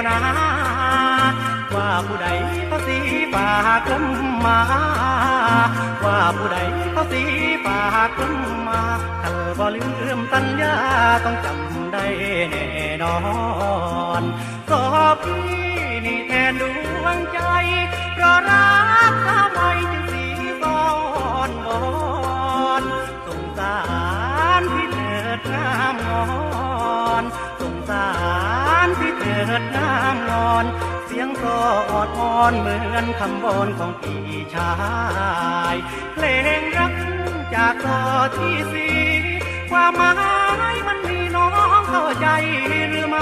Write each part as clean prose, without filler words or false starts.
นาว่าผู้ใดเขาสีฝากลมมาว่าผู้ใดเขาสีฝากลมมาถ้าบ่ลืมสัญญาต้องจำได้แน่นอนสอบพี่นี่แทนดวงใจเพราะรักสาวไว้จึงสีซ้อนวอนสงสารพี่เถิดงามงอนสงสารพี่เถิดงามงอนเสียงกอดอ่อนเหมือนคำบอนของพี่ชายเพลงรักจากต่อที่สีความหมายมันมีน้องเข้าใจหรือไม่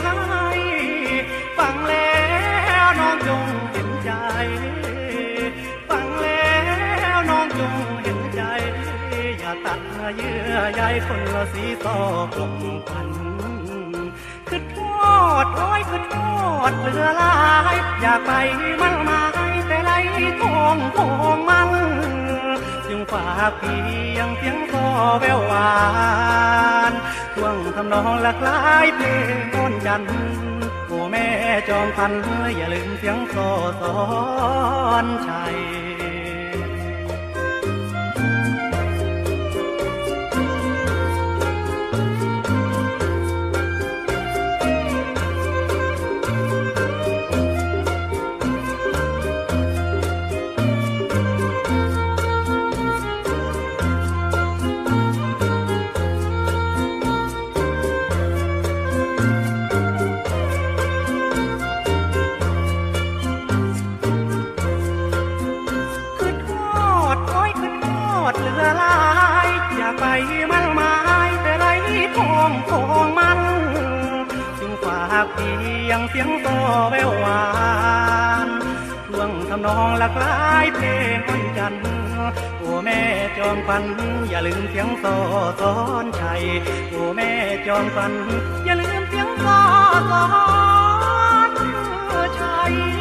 ฟังแล้วน้องจงเห็นใจฟังแล้วน้องจงเห็นใจอย่าตัดเยื่อใยคนละสีต่อกลมพันคือทอดโอ้ยคือทอดเหลือลายอยากไปมันมาแต่ไรทองทองมันจึงฝากเพียงเสียงโซแววหวานช่วงทำนองหลากหลายเพลงโอนจันโอ้แม่จอมพันอย่าลืมเสียงโซสอนชัยไปมันไม้แต่ไรทองทองมันจึงฝากเพียงเสียงโซแววหวานช่วงทำนองหลากหลายเพลงคนจันโอ้แม่จอมขวัญอย่าลืมเสียงโซสอนชัยโอ้แม่จอมขวัญอย่าลืมเสียงโซสอนชัย